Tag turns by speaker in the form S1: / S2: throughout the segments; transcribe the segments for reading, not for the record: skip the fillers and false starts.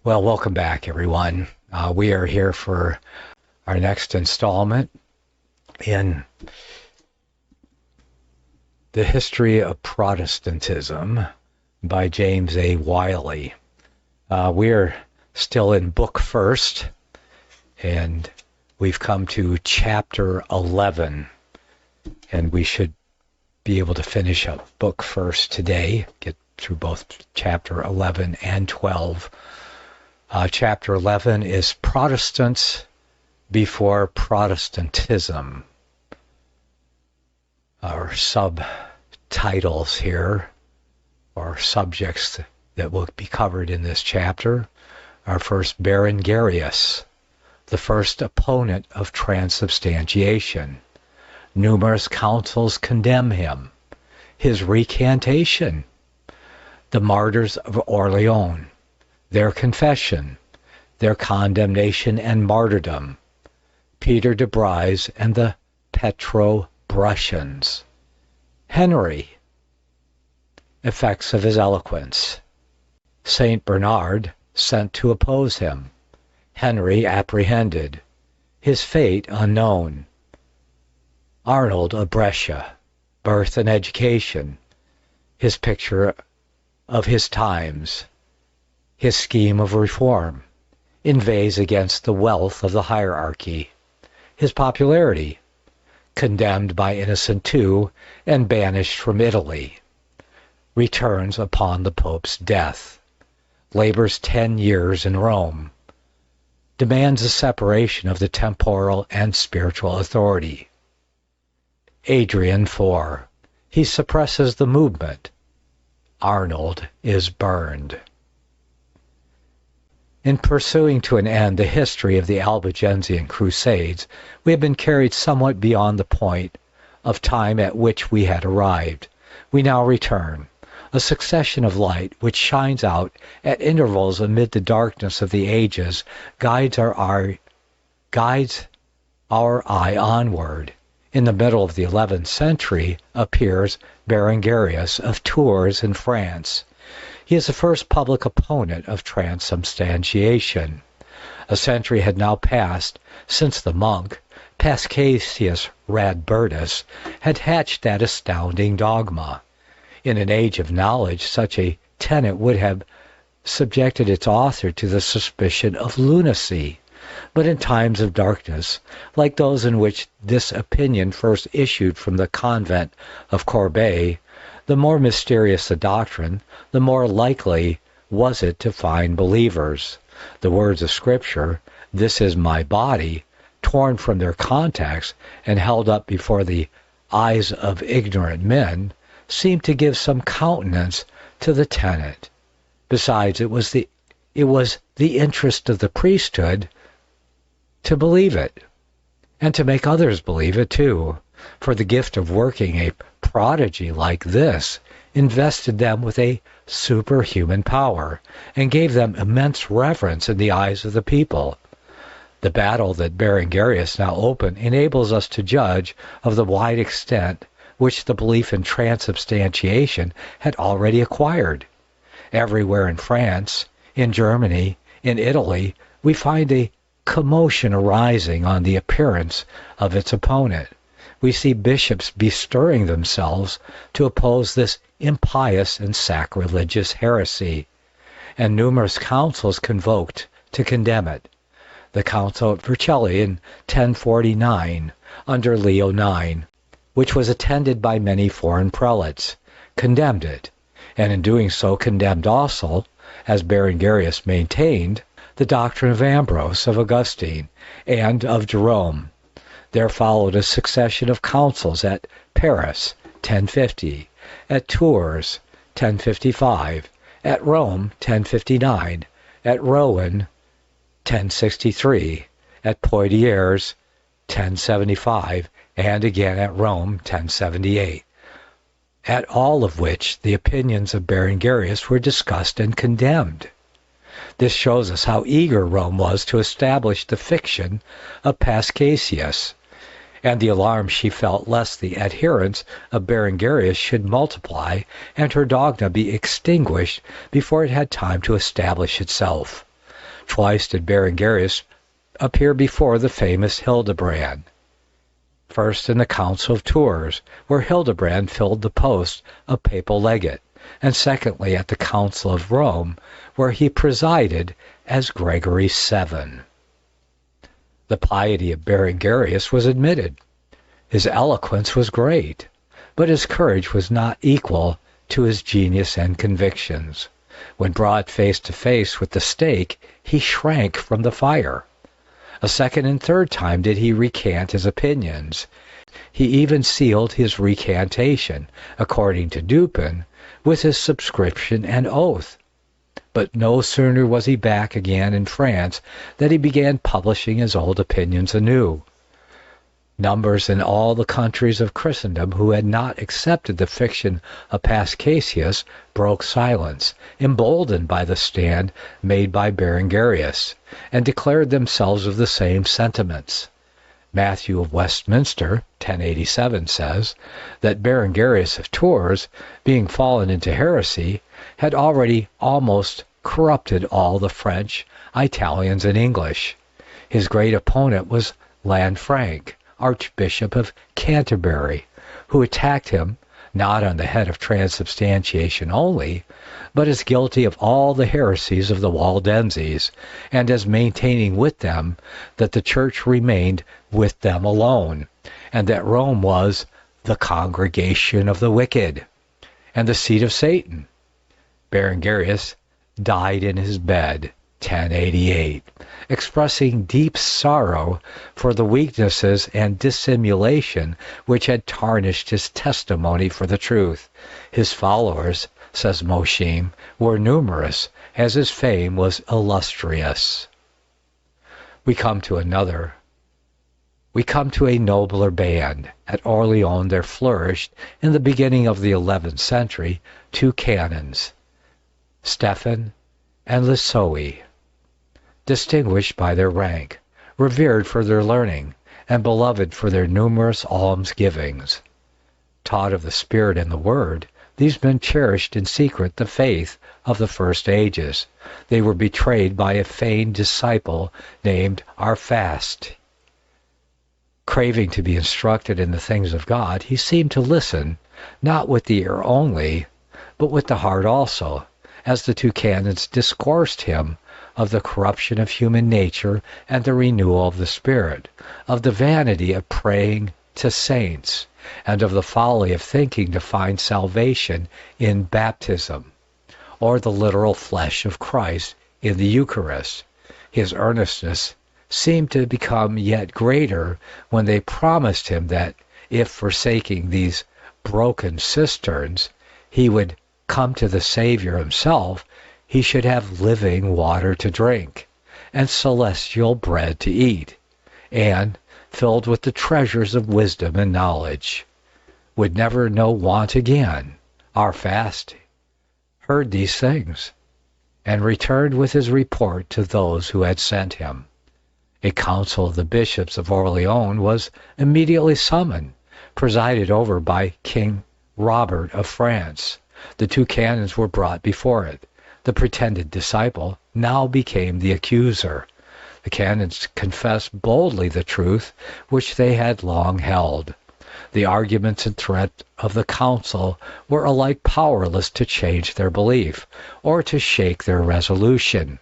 S1: Well, welcome back, everyone. We are here for our next installment in The History of Protestantism by James A. Wylie. We're still in Book First, and we've come to Chapter 11, and we should be able to finish up Book First today, get through both Chapter 11 and 12. Chapter 11 is Protestants before Protestantism. Our subtitles here, or subjects that will be covered in this chapter, are first Berengarius, the first opponent of transubstantiation. Numerous councils condemn him. His recantation. The martyrs of Orleans. Their confession, their condemnation and martyrdom, Peter de Bryes and the Petrobrusians. Henry, effects of his eloquence. Saint Bernard sent to oppose him. Henry apprehended. His fate unknown. Arnold of Brescia, birth and education. His picture of his times. His scheme of reform inveighs against the wealth of the hierarchy. His popularity, condemned by Innocent II and banished from Italy, returns upon the Pope's death, labors 10 years in Rome, demands a separation of the temporal and spiritual authority. Adrian IV, he suppresses the movement. Arnold is burned. In pursuing to an end the history of the Albigensian Crusades, we have been carried somewhat beyond the point of time at which we had arrived. We now return. A succession of light which shines out at intervals amid the darkness of the ages guides our eye onward. In the middle of the 11th century appears Berengarius of Tours in France. He is the first public opponent of transubstantiation. A century had now passed since the monk, Paschasius Radbertus, had hatched that astounding dogma. In an age of knowledge, such a tenet would have subjected its author to the suspicion of lunacy. But in times of darkness, like those in which this opinion first issued from the convent of Corbeil, the more mysterious the doctrine, the more likely was it to find believers. The words of Scripture, "This is my body," torn from their context and held up before the eyes of ignorant men, seemed to give some countenance to the tenet. Besides, it was the interest of the priesthood to believe it, and to make others believe it too, for the gift of working a prodigy like this invested them with a superhuman power and gave them immense reverence in the eyes of the people. The battle that Berengarius now opened enables us to judge of the wide extent which the belief in transubstantiation had already acquired. Everywhere in France, in Germany, in Italy, we find a commotion arising on the appearance of its opponent. We see bishops bestirring themselves to oppose this impious and sacrilegious heresy, and numerous councils convoked to condemn it. The Council at Vercelli in 1049, under Leo IX, which was attended by many foreign prelates, condemned it, and in doing so condemned also, as Berengarius maintained, the doctrine of Ambrose, of Augustine, and of Jerome. There followed a succession of councils at Paris, 1050, at Tours, 1055, at Rome, 1059, at Rouen, 1063, at Poitiers, 1075, and again at Rome, 1078, at all of which the opinions of Berengarius were discussed and condemned. This shows us how eager Rome was to establish the fiction of Paschasius, and the alarm she felt lest the adherents of Berengarius should multiply and her dogma be extinguished before it had time to establish itself. Twice did Berengarius appear before the famous Hildebrand. First in the Council of Tours, where Hildebrand filled the post of papal legate, and secondly at the Council of Rome, where he presided as Gregory VII. The piety of Berengarius was admitted. His eloquence was great, but his courage was not equal to his genius and convictions. When brought face to face with the stake, he shrank from the fire. A second and third time did he recant his opinions. He even sealed his recantation, according to Dupin, with his subscription and oath. But no sooner was he back again in France than he began publishing his old opinions anew. Numbers in all the countries of Christendom who had not accepted the fiction of Paschasius broke silence, emboldened by the stand made by Berengarius, and declared themselves of the same sentiments. Matthew of Westminster, 1087, says that Berengarius of Tours, being fallen into heresy, had already almost corrupted all the French, Italians, and English. His great opponent was Lanfranc, Archbishop of Canterbury, who attacked him not on the head of transubstantiation only, but as guilty of all the heresies of the Waldenses, and as maintaining with them that the Church remained with them alone, and that Rome was the congregation of the wicked, and the seat of Satan. Berengarius died in his bed, 1088, expressing deep sorrow for the weaknesses and dissimulation which had tarnished his testimony for the truth. His followers, says Moshim, were numerous, as his fame was illustrious. We come to a nobler band. At Orleans there flourished, in the beginning of the 11th century, two canons, Stephen and Lissoy, distinguished by their rank, revered for their learning, and beloved for their numerous almsgivings. Taught of the Spirit and the Word, these men cherished in secret the faith of the first ages. They were betrayed by a feigned disciple named Arphast. Craving to be instructed in the things of God, he seemed to listen, not with the ear only, but with the heart also, as the two canons discoursed him of the corruption of human nature and the renewal of the Spirit, of the vanity of praying to saints, and of the folly of thinking to find salvation in baptism, or the literal flesh of Christ in the Eucharist. His earnestness seemed to become yet greater when they promised him that if, forsaking these broken cisterns, he would come to the Savior himself, he should have living water to drink, and celestial bread to eat, and, filled with the treasures of wisdom and knowledge, would never know want again. Arphast heard these things, and returned with his report to those who had sent him. A council of the bishops of Orleans was immediately summoned, presided over by King Robert of France. The two canons were brought before it. The pretended disciple now became the accuser. The canons confessed boldly the truth which they had long held. The arguments and threat of the council were alike powerless to change their belief or to shake their resolution.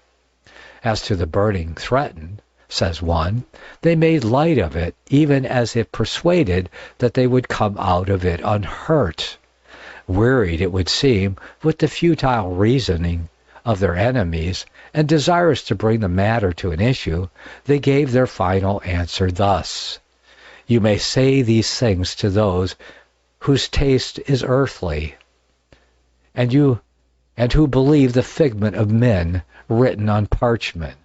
S1: As to the burning threatened, says one, they made light of it, even as if persuaded that they would come out of it unhurt. Wearied, it would seem, with the futile reasoning of their enemies, and desirous to bring the matter to an issue, they gave their final answer thus: "You may say these things to those whose taste is earthly, and who believe the figment of men written on parchment.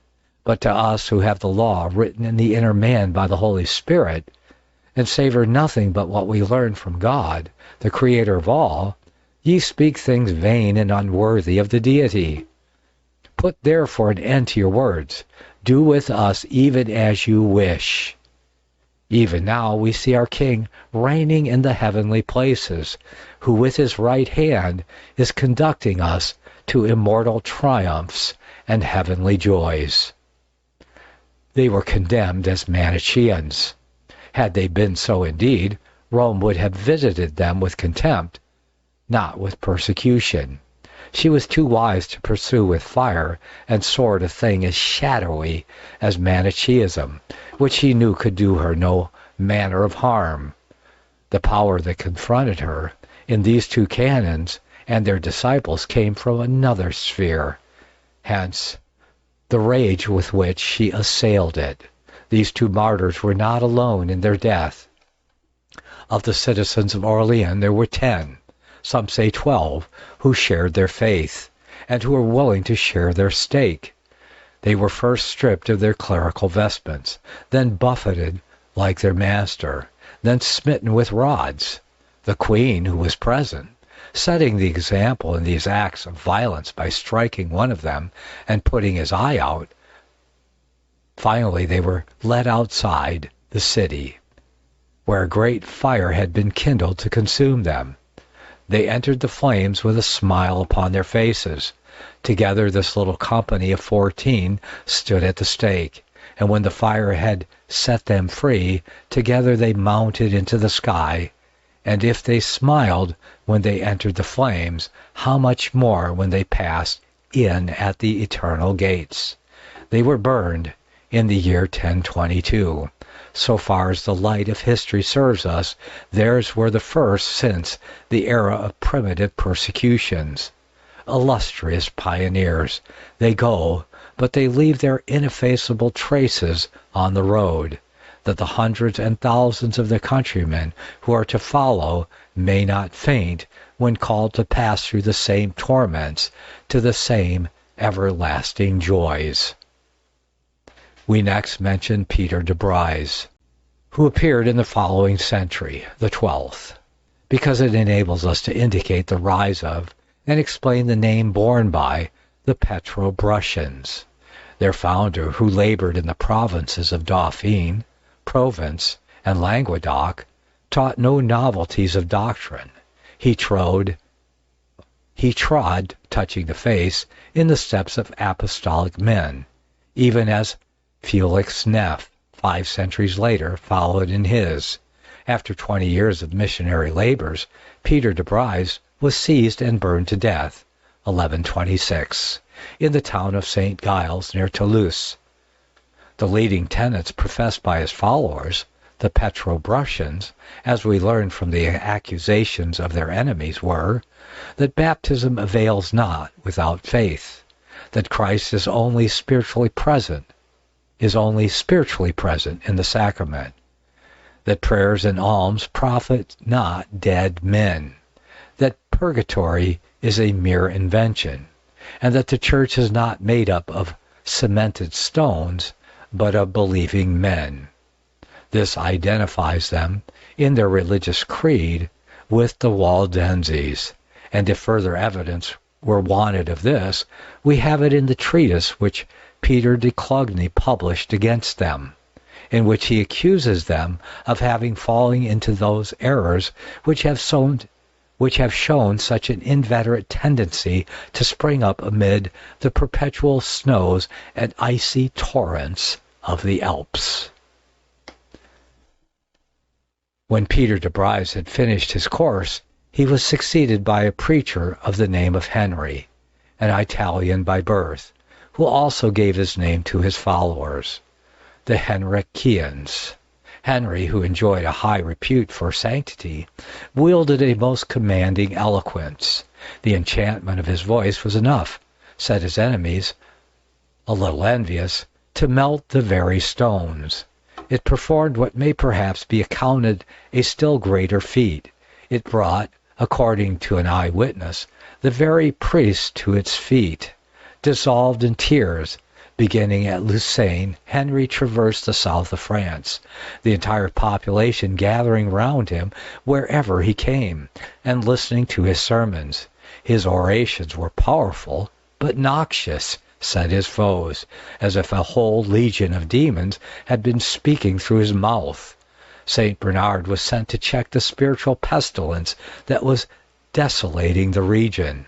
S1: But to us who have the law written in the inner man by the Holy Spirit, and savor nothing but what we learn from God, the Creator of all, ye speak things vain and unworthy of the Deity. Put therefore an end to your words. Do with us even as you wish. Even now we see our King reigning in the heavenly places, who with his right hand is conducting us to immortal triumphs and heavenly joys." They were condemned as Manichaeans. Had they been so indeed, Rome would have visited them with contempt, not with persecution. She was too wise to pursue with fire and sword a thing as shadowy as Manichaeism, which she knew could do her no manner of harm. The power that confronted her in these two canons and their disciples came from another sphere. Hence, the rage with which she assailed it. These two martyrs were not alone in their death. Of the citizens of Orleans there were 10, some say 12, who shared their faith, and who were willing to share their stake. They were first stripped of their clerical vestments, then buffeted like their master, then smitten with rods. The queen, who was present, setting the example in these acts of violence by striking one of them and putting his eye out. Finally, they were led outside the city, where a great fire had been kindled to consume them. They entered the flames with a smile upon their faces. Together this little company of 14 stood at the stake, and when the fire had set them free, together they mounted into the sky. And if they smiled when they entered the flames, how much more when they passed in at the eternal gates. They were burned in the year 1022. So far as the light of history serves us, theirs were the first since the era of primitive persecutions. Illustrious pioneers, they go, but they leave their ineffaceable traces on the road, that the hundreds and thousands of their countrymen who are to follow may not faint when called to pass through the same torments to the same everlasting joys. We next mention Peter de Bryse, who appeared in the following century, the 12th, because it enables us to indicate the rise of and explain the name borne by the Petrobrusians. Their founder, who labored in the provinces of Dauphine, Provence, and Languedoc, taught no novelties of doctrine. He trod, touching the face, in the steps of apostolic men, even as Felix Neff, 5 centuries later, followed in his. After 20 years of missionary labors, Peter de Bryse was seized and burned to death, 1126, in the town of St. Giles near Toulouse. The leading tenets professed by his followers, the Petrobrusians, as we learn from the accusations of their enemies, were that baptism avails not without faith, that Christ is only spiritually present in the sacrament, that prayers and alms profit not dead men, that purgatory is a mere invention, and that the church is not made up of cemented stones, but of believing men. This identifies them, in their religious creed, with the Waldenses, and if further evidence were wanted of this, we have it in the treatise which Peter de Clugny published against them, in which he accuses them of having fallen into those errors which have shown such an inveterate tendency to spring up amid the perpetual snows and icy torrents of the Alps. When Peter de Bryse had finished his course, he was succeeded by a preacher of the name of Henry, an Italian by birth, who also gave his name to his followers, the Henricians. Henry, who enjoyed a high repute for sanctity, wielded a most commanding eloquence. The enchantment of his voice was enough, said his enemies, a little envious, to melt the very stones. It performed what may perhaps be accounted a still greater feat. It brought, according to an eye-witness, the very priests to its feet. Dissolved in tears, beginning at Lucerne, Henry traversed the south of France, the entire population gathering round him wherever he came, and listening to his sermons. His orations were powerful, but noxious, said his foes, as if a whole legion of demons had been speaking through his mouth. St. Bernard was sent to check the spiritual pestilence that was desolating the region.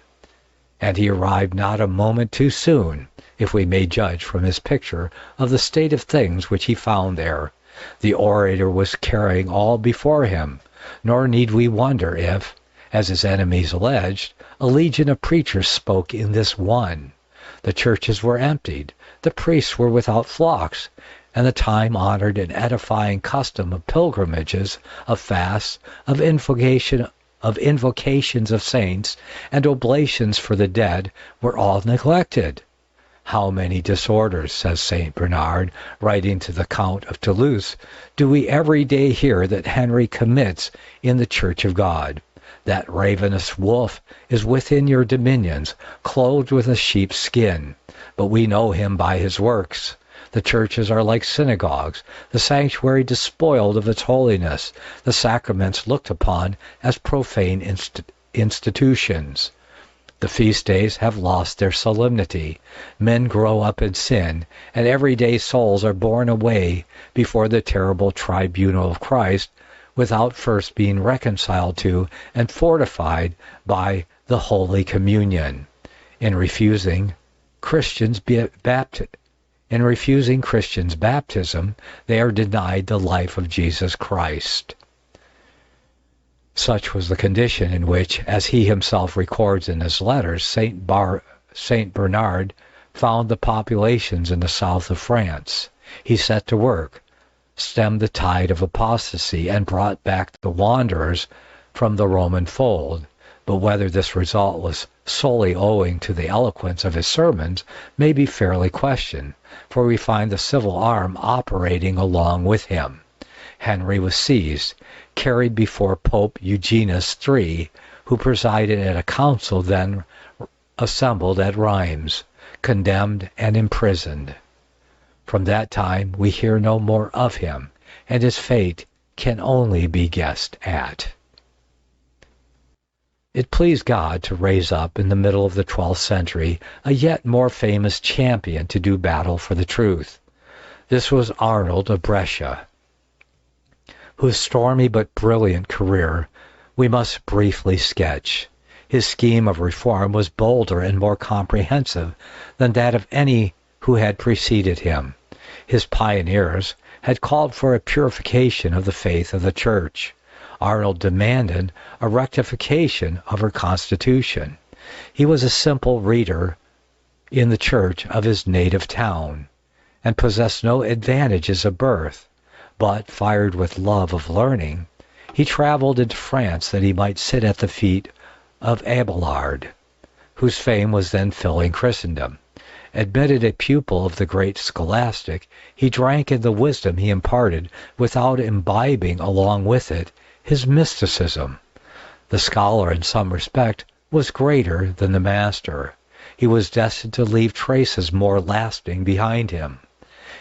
S1: and he arrived not a moment too soon, if we may judge from his picture of the state of things which he found there. The orator was carrying all before him, nor need we wonder if, as his enemies alleged, a legion of preachers spoke in this one. The churches were emptied, the priests were without flocks, and the time-honored and edifying custom of pilgrimages, of fasts, of invocations of saints, and oblations for the dead were all neglected. How many disorders, says St. Bernard, writing to the Count of Toulouse, do we every day hear that Henry commits in the Church of God? That ravenous wolf is within your dominions, clothed with a sheep's skin, but we know him by his works. The churches are like synagogues, the sanctuary despoiled of its holiness, the sacraments looked upon as profane institutions. The feast days have lost their solemnity. Men grow up in sin, and everyday souls are borne away before the terrible tribunal of Christ without first being reconciled to and fortified by the Holy Communion. In refusing Christians' baptism, they are denied the life of Jesus Christ. Such was the condition in which, as he himself records in his letters, Saint Bernard found the populations in the south of France. He set to work, stemmed the tide of apostasy, and brought back the wanderers from the Roman fold. But whether this result was solely owing to the eloquence of his sermons may be fairly questioned, for we find the civil arm operating along with him. Henry was seized, carried before Pope Eugenius III, who presided at a council then assembled at Rheims, condemned and imprisoned. From that time we hear no more of him, and his fate can only be guessed at. It pleased God to raise up in the middle of the 12th century a yet more famous champion to do battle for the truth. This was Arnold of Brescia, whose stormy but brilliant career we must briefly sketch. His scheme of reform was bolder and more comprehensive than that of any who had preceded him. His pioneers had called for a purification of the faith of the Church. Arnold demanded a rectification of her constitution. He was a simple reader in the church of his native town, and possessed no advantages of birth, but, fired with love of learning, he traveled into France that he might sit at the feet of Abelard, whose fame was then filling Christendom. Admitted a pupil of the great scholastic, he drank in the wisdom he imparted without imbibing along with it his mysticism. The scholar, in some respect, was greater than the master. He was destined to leave traces more lasting behind him.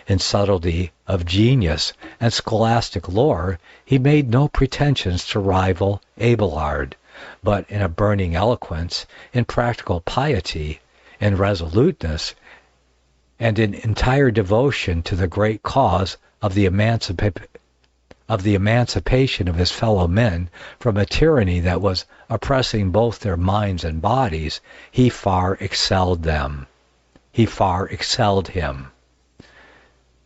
S1: In subtlety of genius and scholastic lore, he made no pretensions to rival Abelard, but in a burning eloquence, in practical piety, in resoluteness, and in entire devotion to the great cause of the emancipation of his fellow men from a tyranny that was oppressing both their minds and bodies, he far excelled them. He far excelled him.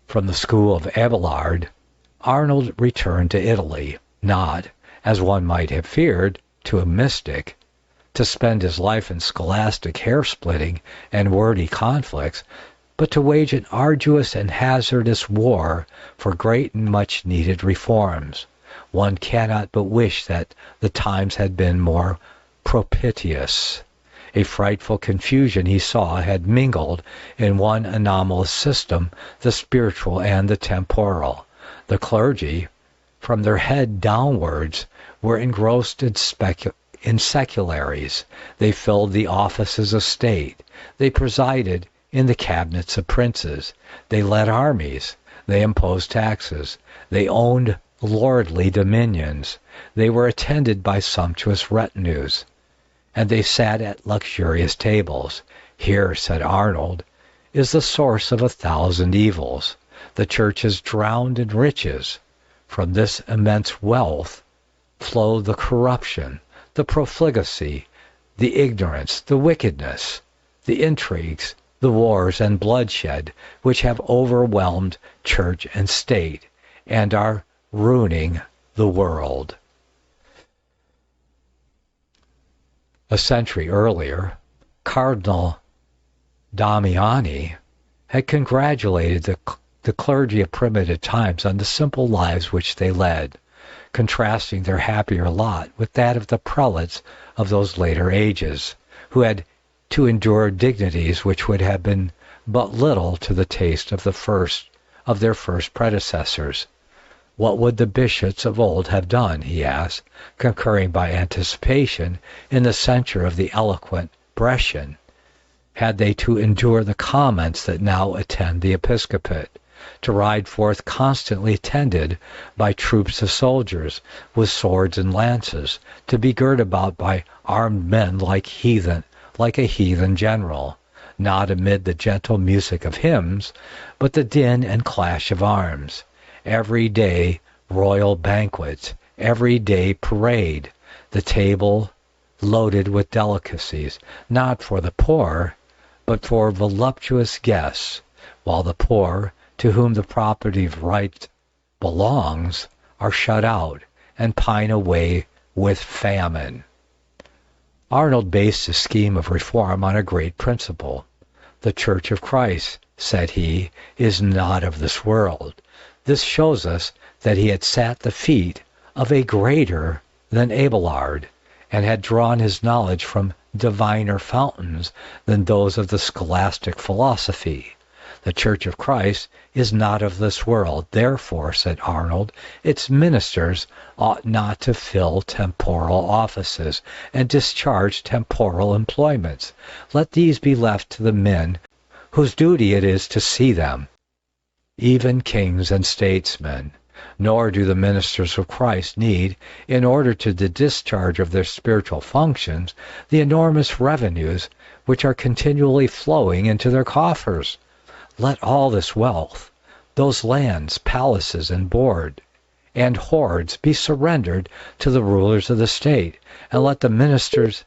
S1: From the school of Abelard, Arnold returned to Italy, not, as one might have feared, to a mystic, to spend his life in scholastic hair-splitting and wordy conflicts, but to wage an arduous and hazardous war for great and much-needed reforms. One cannot but wish that the times had been more propitious. A frightful confusion, he saw, had mingled in one anomalous system the spiritual and the temporal. The clergy, from their head downwards, were engrossed in secularies. They filled the offices of state. They presided in the cabinets of princes. They led armies. They imposed taxes. They owned lordly dominions. They were attended by sumptuous retinues, and they sat at luxurious tables. Here, said Arnold, is the source of 1,000 evils. The church is drowned in riches. From this immense wealth flow the corruption, the profligacy, the ignorance, the wickedness, the intrigues, the wars and bloodshed which have overwhelmed church and state and are ruining the world. A century earlier, Cardinal Damiani had congratulated the clergy of primitive times on the simple lives which they led, contrasting their happier lot with that of the prelates of those later ages, who had to endure dignities which would have been but little to the taste of their first predecessors. What would the bishops of old have done, he asked, concurring by anticipation in the censure of the eloquent Brescian, had they to endure the comments that now attend the episcopate, to ride forth constantly tended by troops of soldiers with swords and lances, to be girt about by armed men like a heathen general, not amid the gentle music of hymns, but the din and clash of arms. Every day royal banquets, every day parade, the table loaded with delicacies, not for the poor, but for voluptuous guests, while the poor, to whom the property of right belongs, are shut out and pine away with famine. Arnold based his scheme of reform on a great principle. The Church of Christ, said he, is not of this world. This shows us that he had sat the feet of a greater than Abelard, and had drawn his knowledge from diviner fountains than those of the scholastic philosophy. The Church of Christ is not of this world. Therefore, said Arnold, its ministers ought not to fill temporal offices and discharge temporal employments. Let these be left to the men whose duty it is to see them, even kings and statesmen. Nor do the ministers of Christ need, in order to the discharge of their spiritual functions, the enormous revenues which are continually flowing into their coffers. Let all this wealth, those lands, palaces, and hoards be surrendered to the rulers of the state, and let the ministers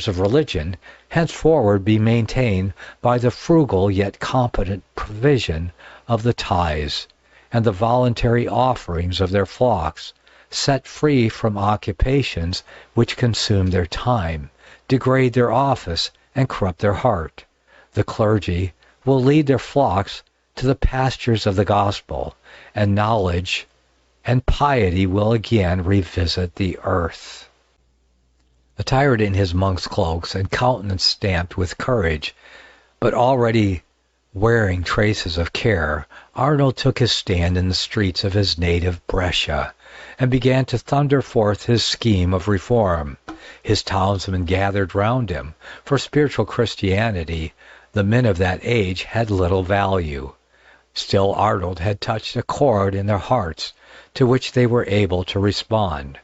S1: of religion henceforward be maintained by the frugal yet competent provision of the tithes and the voluntary offerings of their flocks, set free from occupations which consume their time, degrade their office, and corrupt their heart. The clergy will lead their flocks to the pastures of the gospel, and knowledge and piety will again revisit the earth. Attired in his monk's cloaks and countenance stamped with courage, but already wearing traces of care, Arnold took his stand in the streets of his native Brescia, and began to thunder forth his scheme of reform. His townsmen gathered round him. For spiritual Christianity, the men of that age had little value. Still Arnold had touched a chord in their hearts to which they were able to respond.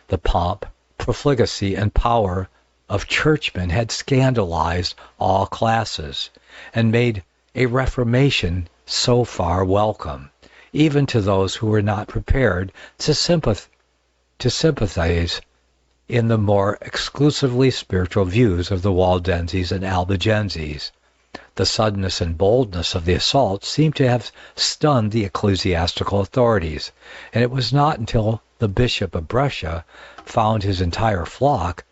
S1: The pomp, profligacy, and power of churchmen had scandalized all classes, and made a reformation so far welcome, even to those who were not prepared to sympathize in the more exclusively spiritual views of the Waldenses and Albigenses. The suddenness and boldness of the assault seemed to have stunned the ecclesiastical authorities, and it was not until the Bishop of Brescia found his entire flock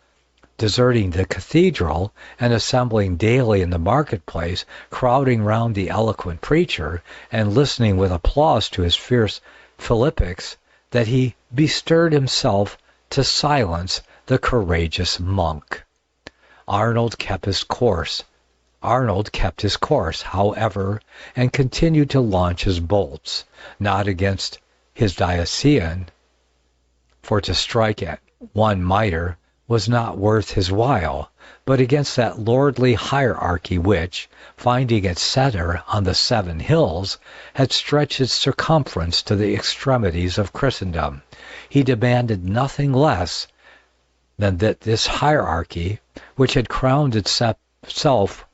S1: deserting the cathedral and assembling daily in the marketplace, crowding round the eloquent preacher and listening with applause to his fierce philippics, that he bestirred himself to silence the courageous monk. Arnold kept his course, however, and continued to launch his bolts, not against his diocesan, for to strike at one mitre was not worth his while, but against that lordly hierarchy which, finding its centre on the 7 hills, had stretched its circumference to the extremities of Christendom. He demanded nothing less than that this hierarchy, which had crowned itself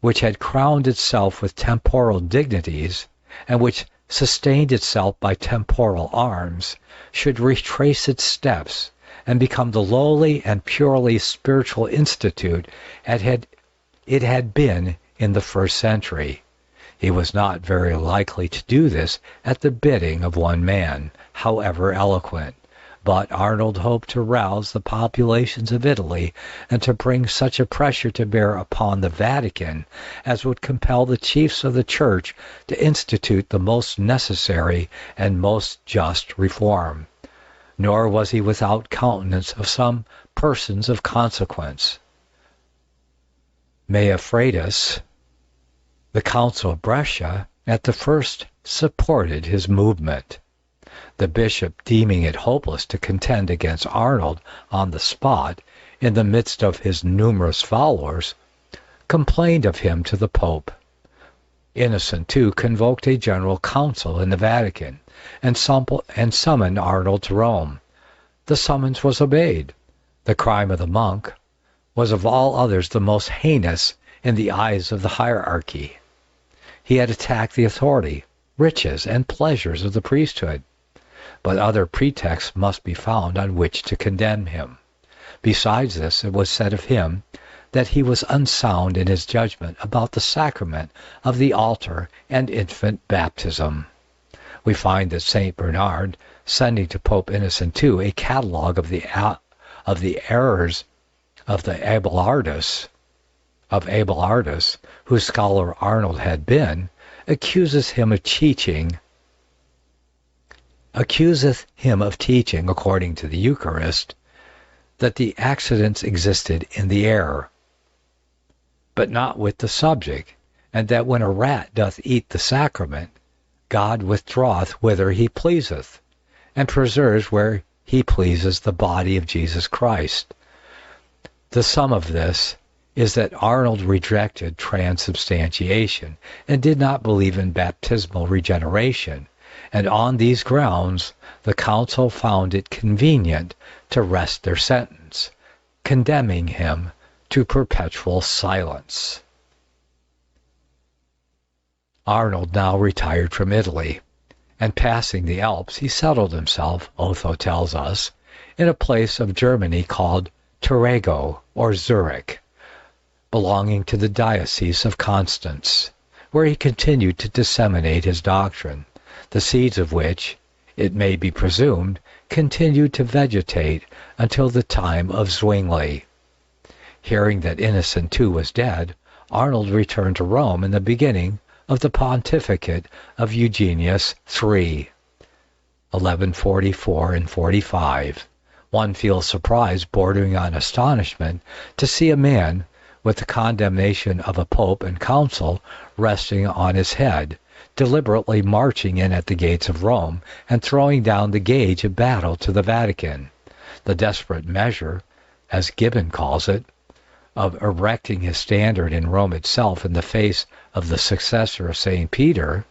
S1: with temporal dignities, and which sustained itself by temporal arms, should retrace its steps, and become the lowly and purely spiritual institute it had been in the first century. He was not very likely to do this at the bidding of one man, however eloquent. But Arnold hoped to rouse the populations of Italy and to bring such a pressure to bear upon the Vatican as would compel the chiefs of the Church to institute the most necessary and most just reform. Nor was he without countenance of some persons of consequence. Maeafratus, the Council of Brescia, at the first supported his movement. The bishop, deeming it hopeless to contend against Arnold on the spot, in the midst of his numerous followers, complained of him to the Pope. Innocent II convoked a general council in the Vatican and summoned Arnold to Rome. The summons was obeyed. The crime of the monk was of all others the most heinous in the eyes of the hierarchy. He had attacked the authority, riches, and pleasures of the priesthood, but other pretexts must be found on which to condemn him. Besides this, it was said of him that he was unsound in his judgment about the sacrament of the altar and infant baptism. We find that St. Bernard, sending to Pope Innocent II a catalogue of the errors of the Abelardus, whose scholar Arnold had been, accuseth him of teaching, according to the Eucharist, that the accidents existed in the air, but not with the subject, and that when a rat doth eat the sacrament, God withdraweth whither he pleaseth, and preserves where he pleases the body of Jesus Christ. The sum of this is that Arnold rejected transubstantiation and did not believe in baptismal regeneration, and on these grounds the council found it convenient to rest their sentence, condemning him to perpetual silence. Arnold now retired from Italy, and passing the Alps he settled himself, Otho tells us, in a place of Germany called Turego or Zurich, belonging to the Diocese of Constance, where he continued to disseminate his doctrine, the seeds of which, it may be presumed, continued to vegetate until the time of Zwingli. Hearing that Innocent II was dead, Arnold returned to Rome in the beginning of the pontificate of Eugenius III, 1144 and 45. One feels surprise bordering on astonishment to see a man with the condemnation of a pope and council resting on his head, deliberately marching in at the gates of Rome and throwing down the gage of battle to the Vatican. The desperate measure, as Gibbon calls it, of erecting his standard in Rome itself in the face of the successor of St. Peter,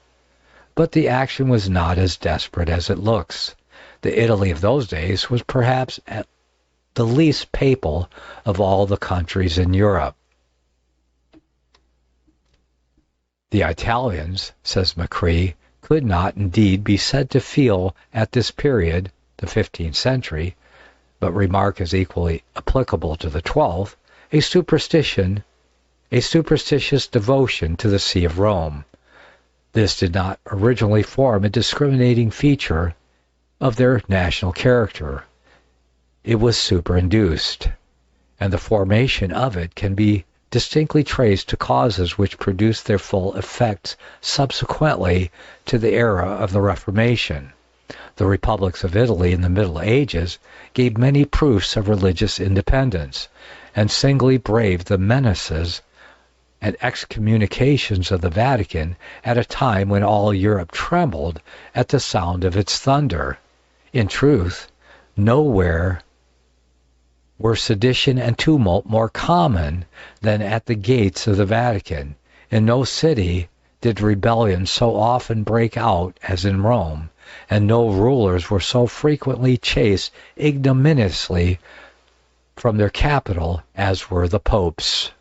S1: but the action was not as desperate as it looks. The Italy of those days was perhaps at the least papal of all the countries in Europe. The Italians, says Macri, could not indeed be said to feel at this period, the 15th century, but remark is equally applicable to the 12th, a superstitious devotion to the See of Rome. This did not originally form a discriminating feature of their national character. It was superinduced, and the formation of it can be distinctly traced to causes which produced their full effects subsequently to the era of the Reformation. The republics of Italy in the Middle Ages gave many proofs of religious independence, and singly braved the menaces and excommunications of the Vatican at a time when all Europe trembled at the sound of its thunder. In truth, nowhere were sedition and tumult more common than at the gates of the Vatican. In no city did rebellion so often break out as in Rome, and no rulers were so frequently chased ignominiously from their capital as were the popes.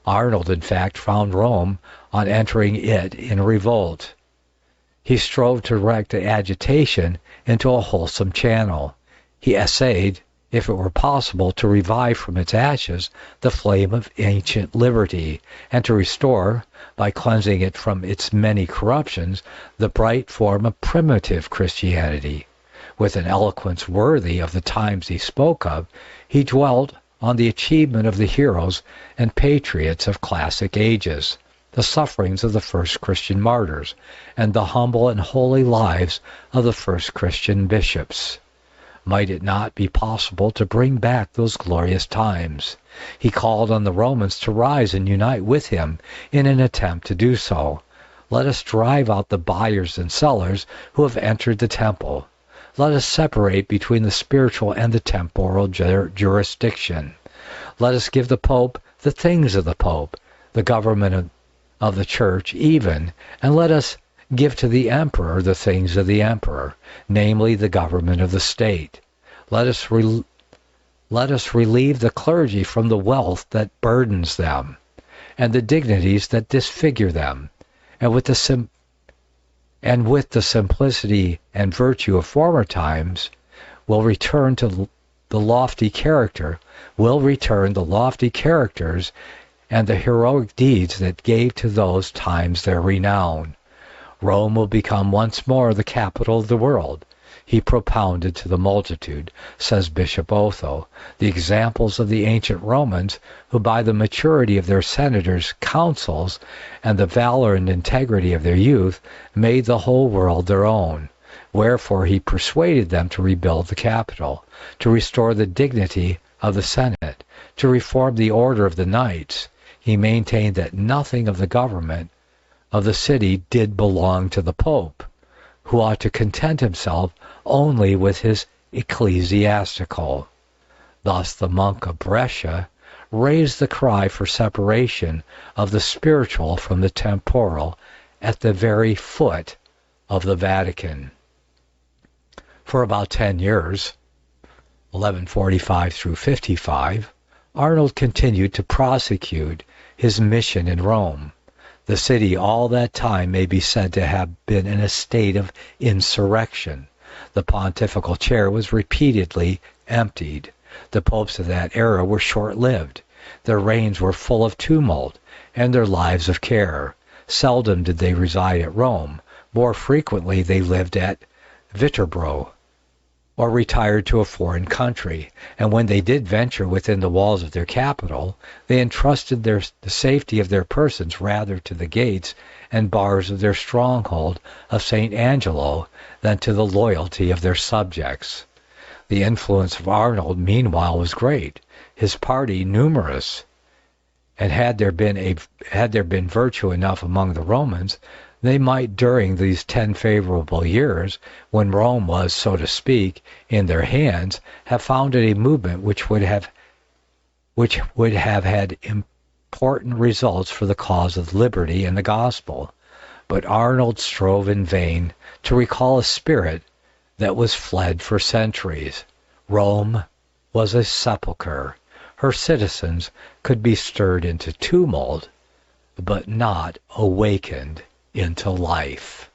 S1: Arnold, in fact, found Rome on entering it in revolt. He strove to direct the agitation into a wholesome channel. He essayed, if it were possible, to revive from its ashes the flame of ancient liberty, and to restore, by cleansing it from its many corruptions, the bright form of primitive Christianity. With an eloquence worthy of the times he spoke of, he dwelt on the achievement of the heroes and patriots of classic ages, the sufferings of the first Christian martyrs, and the humble and holy lives of the first Christian bishops. Might it not be possible to bring back those glorious times? He called on the Romans to rise and unite with him in an attempt to do so. Let us drive out the buyers and sellers who have entered the temple. Let us separate between the spiritual and the temporal jurisdiction. Let us give the Pope the things of the Pope, the government of the Church even, and let us give to the Emperor the things of the Emperor, namely the government of the state. Let us relieve the clergy from the wealth that burdens them, and the dignities that disfigure them, and with the simplicity and virtue of former times will return the lofty characters and the heroic deeds that gave to those times their renown. Rome will become once more the capital of the world. He propounded to the multitude, says Bishop Otho, the examples of the ancient Romans, who by the maturity of their senators' councils and the valor and integrity of their youth made the whole world their own. Wherefore he persuaded them to rebuild the Capitol, to restore the dignity of the Senate, to reform the order of the knights. He maintained that nothing of the government of the city did belong to the Pope, who ought to content himself only with his ecclesiastical. Thus the monk of Brescia raised the cry for separation of the spiritual from the temporal at the very foot of the Vatican. For about 10 years, 1145 through 55, Arnold continued to prosecute his mission in Rome. The city all that time may be said to have been in a state of insurrection. The pontifical chair was repeatedly emptied. The popes of that era were short-lived. Their reigns were full of tumult, and their lives of care. Seldom did they reside at Rome. More frequently they lived at Viterbo, or retired to a foreign country, and when they did venture within the walls of their capital, they entrusted the safety of their persons rather to the gates and bars of their stronghold of St. Angelo than to the loyalty of their subjects. The influence of Arnold meanwhile was great, his party numerous, and had there been virtue enough among the Romans, they might during these 10 favorable years, when Rome was, so to speak, in their hands, have founded a movement which would have had important results for the cause of liberty and the gospel. But Arnold strove in vain to recall a spirit that was fled for centuries. Rome was a sepulchre. Her citizens could be stirred into tumult, but not awakened into life.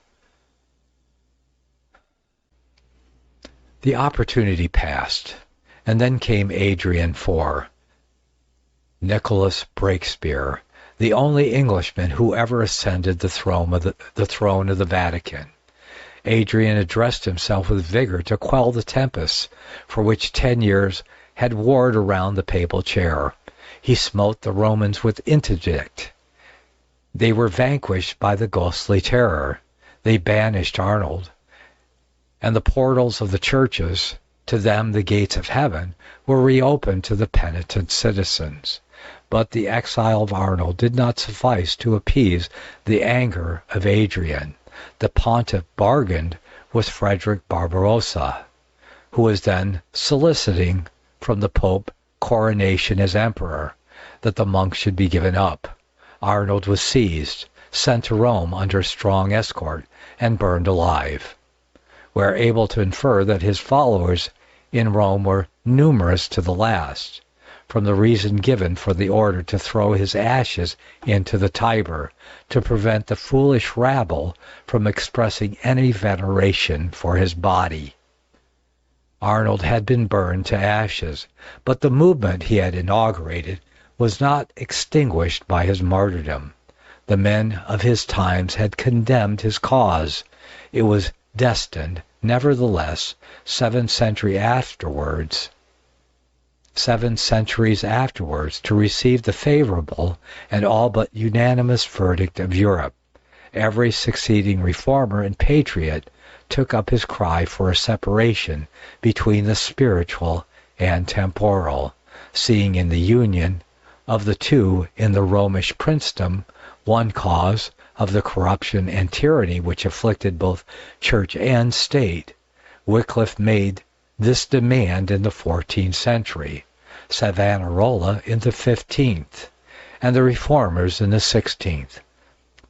S1: The opportunity passed, and then came Adrian IV, Nicholas Breakspere, the only Englishman who ever ascended the throne of the Vatican. Adrian addressed himself with vigor to quell the tempests for which 10 years had warred around the papal chair. He smote the Romans with interdict. They were vanquished by the ghostly terror. They banished Arnold, and the portals of the churches, to them the gates of heaven, were reopened to the penitent citizens. But the exile of Arnold did not suffice to appease the anger of Adrian. The pontiff bargained with Frederick Barbarossa, who was then soliciting from the Pope coronation as emperor, that the monks should be given up. Arnold was seized, sent to Rome under strong escort, and burned alive. We are able to infer that his followers in Rome were numerous to the last, from the reason given for the order to throw his ashes into the Tiber, to prevent the foolish rabble from expressing any veneration for his body. Arnold had been burned to ashes, but the movement he had inaugurated was not extinguished by his martyrdom. The men of his times had condemned his cause. It was destined, nevertheless, 7 centuries afterwards, to receive the favorable and all but unanimous verdict of Europe. Every succeeding reformer and patriot took up his cry for a separation between the spiritual and temporal, seeing in the union of the two in the Romish princedom one cause of the corruption and tyranny which afflicted both church and state. Wycliffe made this demand in the 14th century, Savonarola in the 15th, and the reformers in the 16th.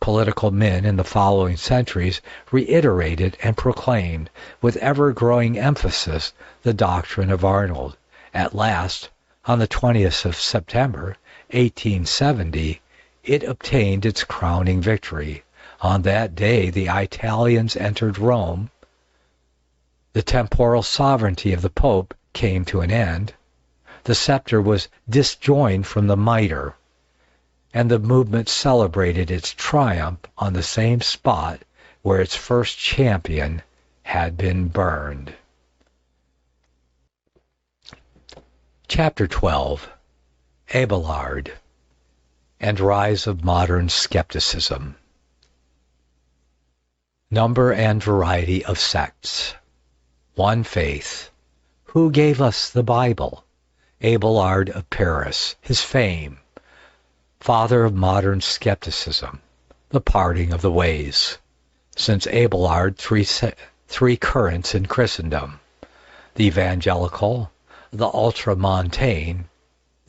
S1: Political men in the following centuries reiterated and proclaimed with ever-growing emphasis the doctrine of Arnold. At last, on the 20th of September, 1870, it obtained its crowning victory. On that day the Italians entered Rome. The temporal sovereignty of the Pope came to an end. The scepter was disjoined from the mitre, and the movement celebrated its triumph on the same spot where its first champion had been burned. Chapter 12. Abelard and Rise of Modern Skepticism. Number and variety of sects. One faith. Who gave us the Bible? Abelard of Paris. His fame. Father of modern skepticism, the parting of the ways. Since Abelard, three currents in Christendom: the evangelical, the ultramontane,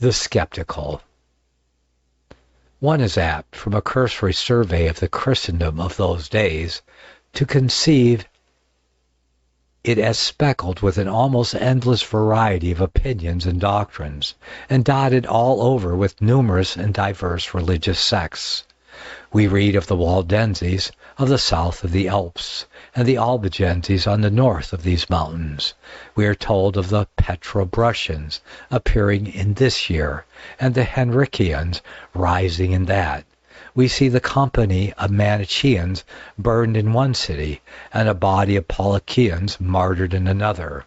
S1: the skeptical. One is apt, from a cursory survey of the Christendom of those days, to conceive it as speckled with an almost endless variety of opinions and doctrines, and dotted all over with numerous and diverse religious sects. We read of the Waldenses of the south of the Alps, and the Albigenses on the north of these mountains. We are told of the Petrobrusians appearing in this year, and the Henricians rising in that. We see the company of Manichaeans burned in one city, and a body of Paulikians martyred in another.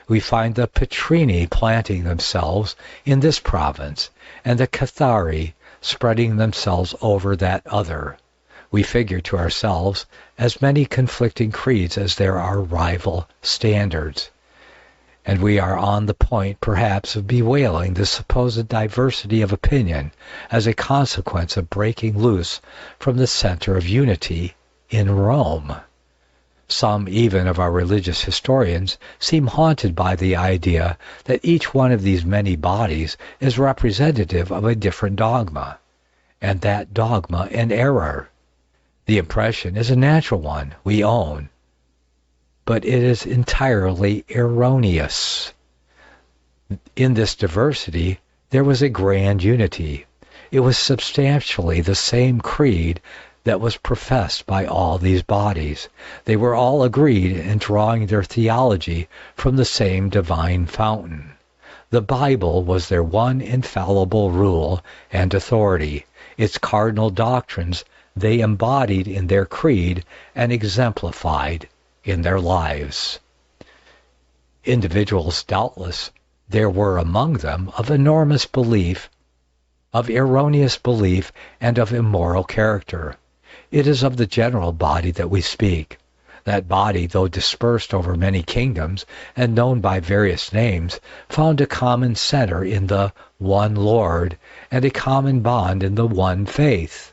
S1: We find the Petrini planting themselves in this province, and the Cathari spreading themselves over that other. We figure to ourselves as many conflicting creeds as there are rival standards, and we are on the point perhaps of bewailing the supposed diversity of opinion as a consequence of breaking loose from the center of unity in Rome. Some even of our religious historians seem haunted by the idea that each one of these many bodies is representative of a different dogma, and that dogma an error. The impression is a natural one, we own, but it is entirely erroneous. In this diversity, there was a grand unity. It was substantially the same creed that was professed by all these bodies. They were all agreed in drawing their theology from the same divine fountain. The Bible was their one infallible rule and authority. Its cardinal doctrines they embodied in their creed and exemplified in their lives. Individuals, doubtless, there were among them of erroneous belief, and of immoral character. It is of the general body that we speak. That body, though dispersed over many kingdoms and known by various names, found a common center in the one Lord and a common bond in the one faith.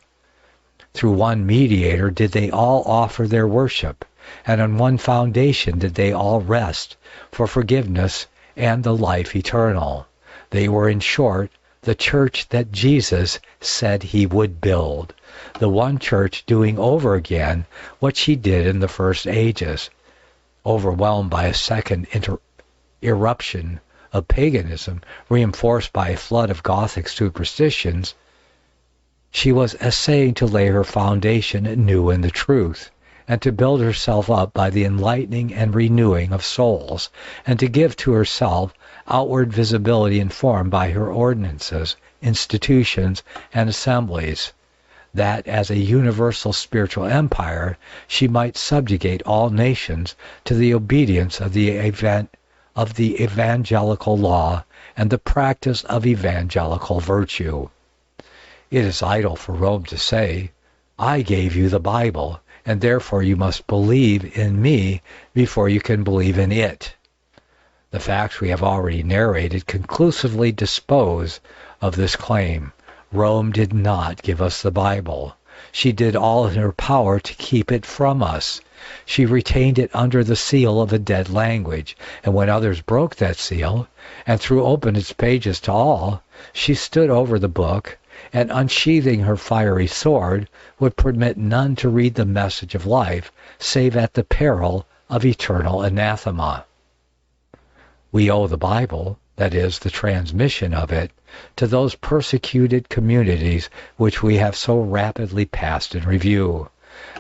S1: Through one mediator did they all offer their worship, and on one foundation did they all rest for forgiveness and the life eternal. They were, in short, the church that Jesus said he would build, the one church doing over again what she did in the first ages. Overwhelmed by a second eruption of paganism, reinforced by a flood of Gothic superstitions, she was essaying to lay her foundation anew in the truth, and to build herself up by the enlightening and renewing of souls, and to give to herself outward visibility and form by her ordinances, institutions, and assemblies, that as a universal spiritual empire she might subjugate all nations to the obedience of the evangelical law and the practice of evangelical virtue. It is idle for Rome to say, I gave you the Bible, and therefore you must believe in me before you can believe in it. The facts we have already narrated conclusively dispose of this claim. Rome did not give us the Bible. She did all in her power to keep it from us. She retained it under the seal of a dead language, and when others broke that seal, and threw open its pages to all, she stood over the book, and unsheathing her fiery sword, would permit none to read the message of life, save at the peril of eternal anathema. We owe the Bible, that is, the transmission of it, to those persecuted communities which we have so rapidly passed in review.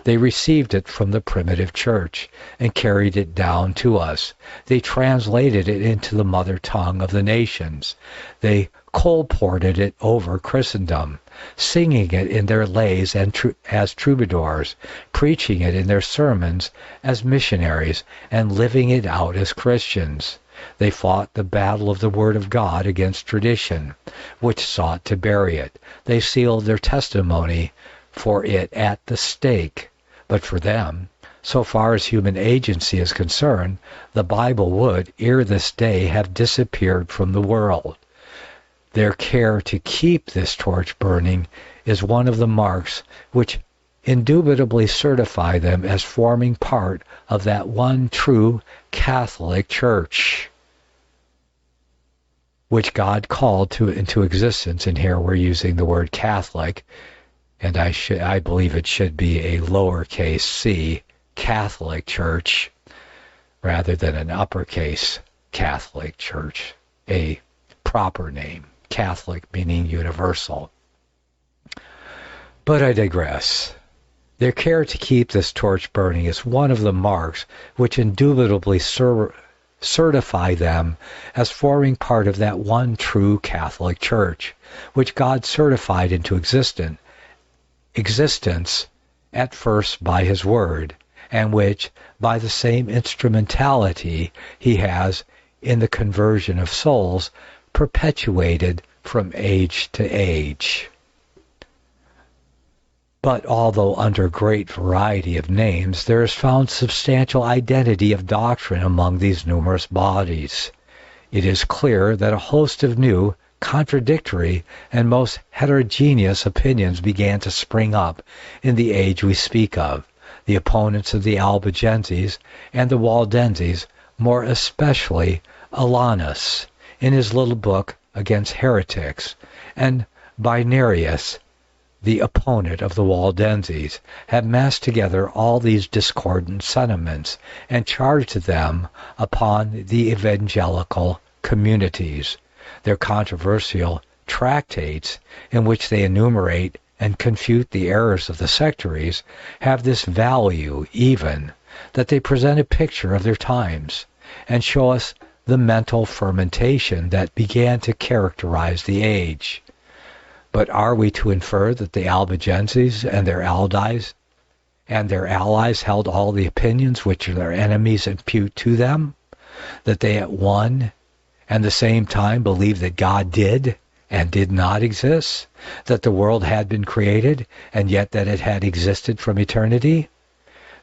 S1: They received it from the primitive church and carried it down to us. They translated it into the mother tongue of the nations. They colported it over Christendom, singing it in their lays and as troubadours, preaching it in their sermons as missionaries, and living it out as Christians. They fought the battle of the Word of God against tradition, which sought to bury it. They sealed their testimony for it at the stake. But for them, so far as human agency is concerned, the Bible would, ere this day, have disappeared from the world. Their care to keep this torch burning is one of the marks which indubitably certify them as forming part of that one true Catholic Church, which God called into existence. And here we're using the word Catholic, and I believe it should be a lowercase c, Catholic Church, rather than an uppercase Catholic Church, a proper name, Catholic meaning universal. But I digress. Their care to keep this torch burning is one of the marks which indubitably certify them as forming part of that one true Catholic Church, which God certified into existence at first by his word, and which, by the same instrumentality he has in the conversion of souls, perpetuated from age to age. But although under great variety of names, there is found substantial identity of doctrine among these numerous bodies. It is clear that a host of new, contradictory, and most heterogeneous opinions began to spring up in the age we speak of. The opponents of the Albigenses and the Waldenses, more especially Alanus, in his little book Against Heretics, and Binarius, the opponent of the Waldenses, have massed together all these discordant sentiments and charged them upon the evangelical communities. Their controversial tractates, in which they enumerate and confute the errors of the sectaries, have this value even, that they present a picture of their times, and show us the mental fermentation that began to characterize the age. But are we to infer that the Albigenses and their allies held all the opinions which their enemies impute to them? That they at one and the same time believed that God did and did not exist? That the world had been created, and yet that it had existed from eternity?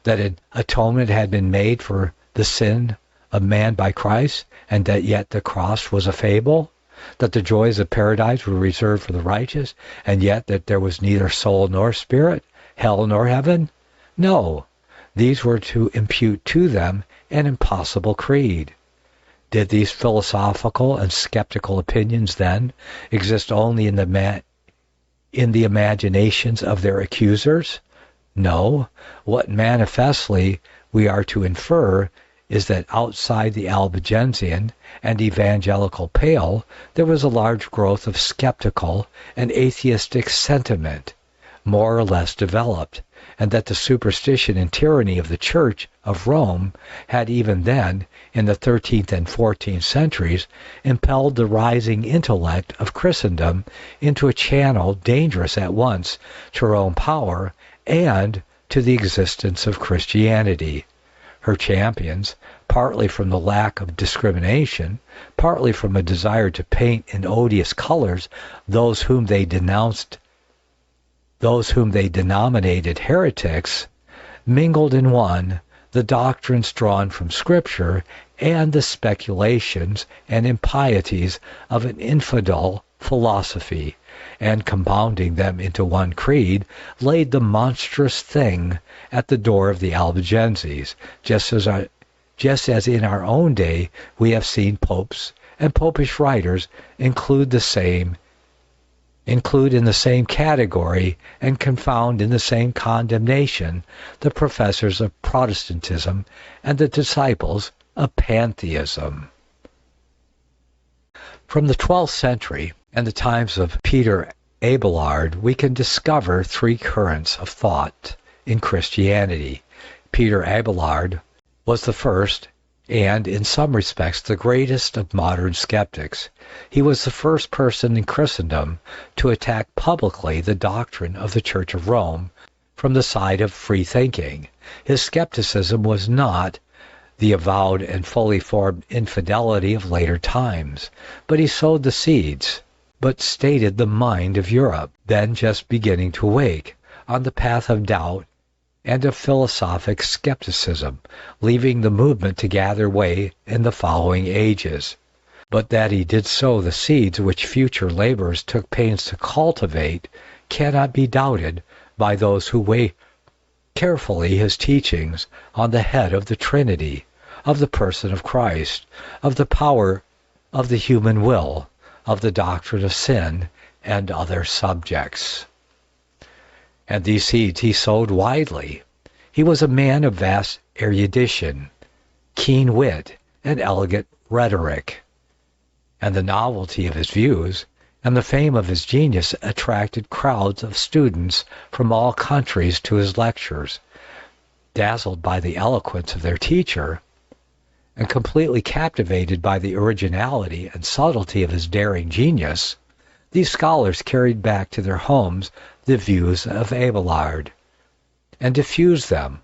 S1: That an atonement had been made for the sin of man by Christ, and that yet the cross was a fable? That the joys of paradise were reserved for the righteous, and yet that there was neither soul nor spirit, hell nor heaven? No, these were to impute to them an impossible creed. Did these philosophical and skeptical opinions, then, exist only in the imaginations of their accusers? No. What manifestly we are to infer is that outside the Albigensian and evangelical pale, there was a large growth of skeptical and atheistic sentiment, more or less developed, and that the superstition and tyranny of the Church of Rome had even then, in the 13th and 14th centuries, impelled the rising intellect of Christendom into a channel dangerous at once to her own power and to the existence of Christianity. Her champions, partly from the lack of discrimination, partly from a desire to paint in odious colors those whom they denominated heretics, mingled in one the doctrines drawn from Scripture and the speculations and impieties of an infidel philosophy, and compounding them into one creed, laid the monstrous thing at the door of the Albigenses, just as in our own day we have seen popes and popish writers include in the same category and confound in the same condemnation the professors of Protestantism and the disciples of Pantheism. From the 12th century and the times of Peter Abelard, we can discover three currents of thought in Christianity. Peter Abelard was the first and, in some respects, the greatest of modern skeptics. He was the first person in Christendom to attack publicly the doctrine of the Church of Rome from the side of free thinking. His skepticism was not the avowed and fully formed infidelity of later times, but he sowed the seeds, but stated the mind of Europe, then just beginning to wake, on the path of doubt and of philosophic skepticism, leaving the movement to gather way in the following ages. But that he did sow the seeds which future laborers took pains to cultivate cannot be doubted by those who weigh carefully his teachings on the head of the Trinity, of the person of Christ, of the power of the human will, of the doctrine of sin, and other subjects. And these seeds he sowed widely. He was a man of vast erudition, keen wit, and elegant rhetoric, and the novelty of his views and the fame of his genius attracted crowds of students from all countries to his lectures. Dazzled by the eloquence of their teacher, and completely captivated by the originality and subtlety of his daring genius, these scholars carried back to their homes the views of Abelard, and diffused them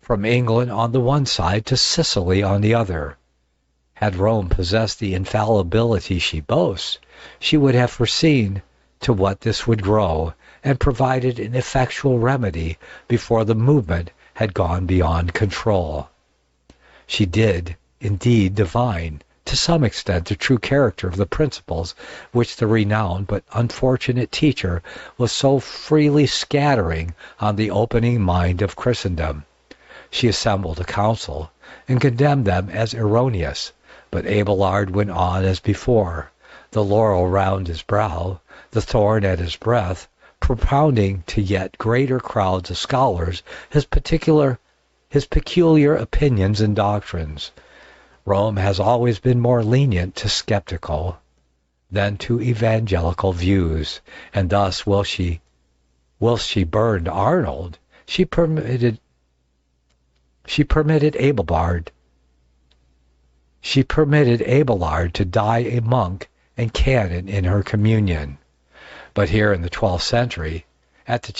S1: from England on the one side to Sicily on the other. Had Rome possessed the infallibility she boasts, she would have foreseen to what this would grow, and provided an effectual remedy before the movement had gone beyond control. She did, indeed, divine, to some extent, the true character of the principles which the renowned but unfortunate teacher was so freely scattering on the opening mind of Christendom. She assembled a council and condemned them as erroneous, but Abelard went on as before, the laurel round his brow, the thorn at his breast, propounding to yet greater crowds of scholars his peculiar opinions and doctrines. Rome has always been more lenient to skeptical than to evangelical views, and thus, whilst she burned Arnold, she permitted Abelard to die a monk and canon in her communion. But here in the 12th century, at the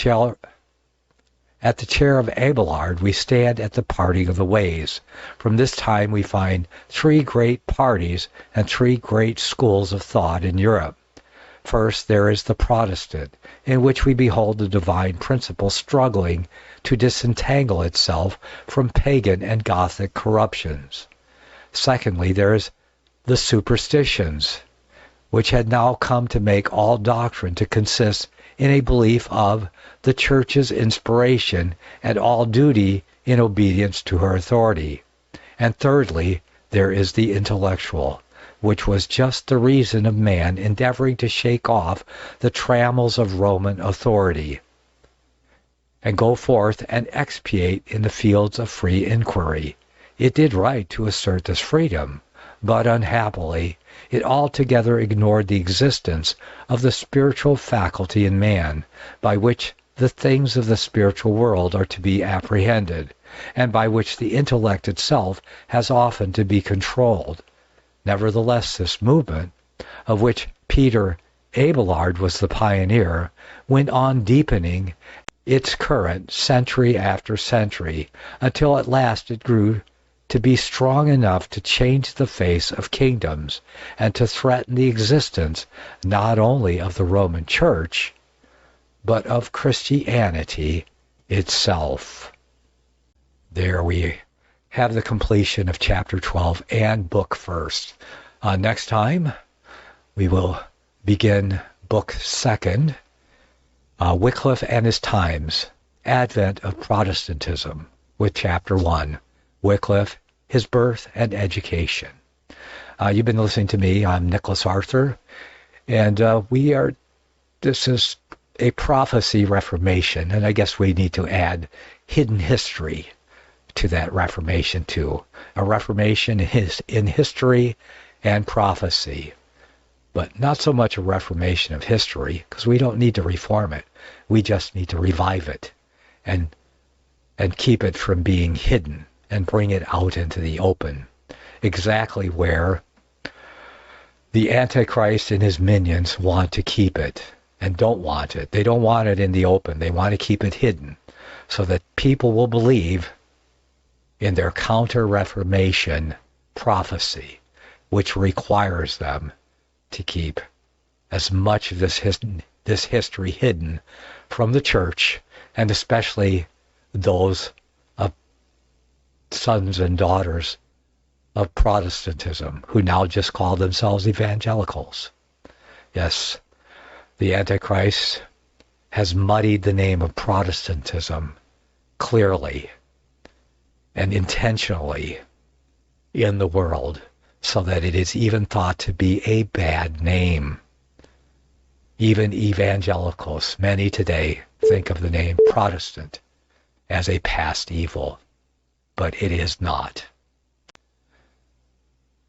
S1: chair of Abelard, we stand at the parting of the ways. From this time we find three great parties and three great schools of thought in Europe. First, there is the Protestant, in which we behold the divine principle struggling to disentangle itself from pagan and Gothic corruptions. Secondly, there is the superstitions, which had now come to make all doctrine to consist in a belief of the Church's inspiration and all duty in obedience to her authority. And thirdly, there is the intellectual, which was just the reason of man endeavoring to shake off the trammels of Roman authority, and go forth and expiate in the fields of free inquiry. It did right to assert this freedom, but unhappily it altogether ignored the existence of the spiritual faculty in man, by which the things of the spiritual world are to be apprehended, and by which the intellect itself has often to be controlled. Nevertheless, this movement, of which Peter Abelard was the pioneer, went on deepening its current century after century, until at last it grew to be strong enough to change the face of kingdoms and to threaten the existence not only of the Roman Church, but of Christianity itself. There we have the completion of chapter 12 and book first. Next time, we will begin book second, Wycliffe and His Times, Advent of Protestantism, with chapter 1, Wycliffe, His Birth and Education. You've been listening to me. I'm Nicholas Arthur, and this is a prophecy reformation, and I guess we need to add hidden history to that reformation too. A reformation in history and prophecy, but not so much a reformation of history, because we don't need to reform it. We just need to revive it and keep it from being hidden and bring it out into the open, exactly where the Antichrist and his minions want to keep it and don't want it. They don't want it in the open. They want to keep it hidden so that people will believe in their counter-reformation prophecy, which requires them to keep as much of this history hidden from the church, and especially those of sons and daughters of Protestantism, who now just call themselves evangelicals. Yes, the Antichrist has muddied the name of Protestantism clearly and intentionally in the world, so that it is even thought to be a bad name. Even evangelicals, many today, think of the name Protestant as a past evil, but it is not.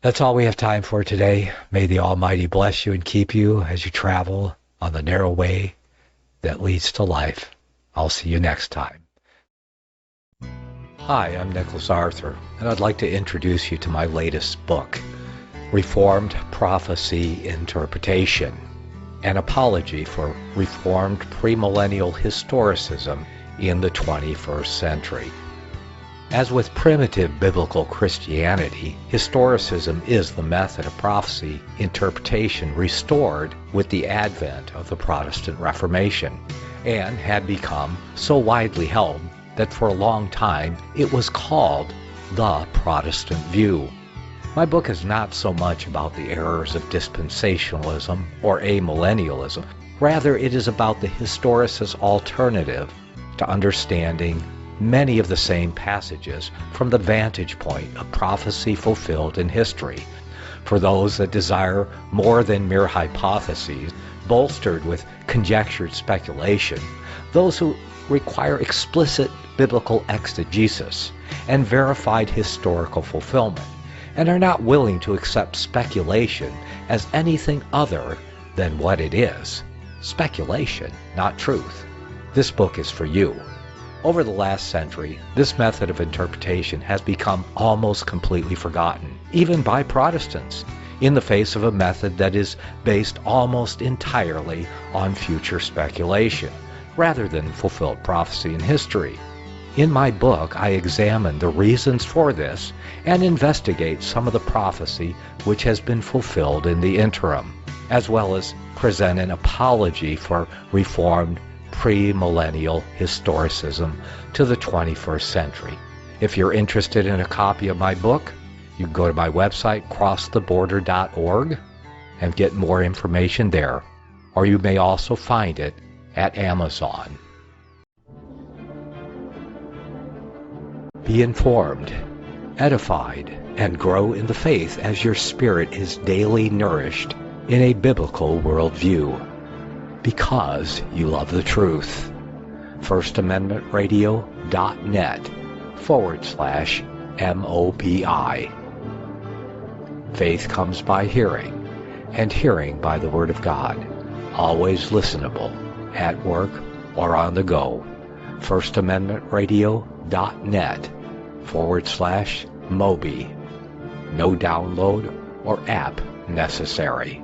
S1: That's all we have time for today. May the Almighty bless you and keep you as you travel on the narrow way that leads to life. I'll see you next time. Hi, I'm Nicholas Arthur, and I'd like to introduce you to my latest book, Reformed Prophecy Interpretation, an apology for Reformed premillennial historicism in the 21st century. As with primitive biblical Christianity, historicism is the method of prophecy interpretation restored with the advent of the Protestant Reformation, and had become so widely held that for a long time it was called the Protestant view. My book is not so much about the errors of dispensationalism or amillennialism. Rather, it is about the historicist alternative to understanding many of the same passages from the vantage point of prophecy fulfilled in history, for those that desire more than mere hypotheses bolstered with conjectured speculation, those who require explicit biblical exegesis and verified historical fulfillment, and are not willing to accept speculation as anything other than what it is, speculation, not truth. This book is for you. Over the last century, this method of interpretation has become almost completely forgotten, even by Protestants, in the face of a method that is based almost entirely on future speculation, rather than fulfilled prophecy in history. In my book, I examine the reasons for this and investigate some of the prophecy which has been fulfilled in the interim, as well as present an apology for Reformed premillennial historicism to the 21st century. If you're interested in a copy of my book, you can go to my website, crosstheborder.org, and get more information there, or you may also find it at Amazon. Be informed, edified, and grow in the faith as your spirit is daily nourished in a biblical worldview, because you love the truth. firstamendmentradio.net/MOPI. Faith comes by hearing, and hearing by the Word of God. Always listenable, at work or on the go. firstamendmentradio.net/Moby. No download or app necessary.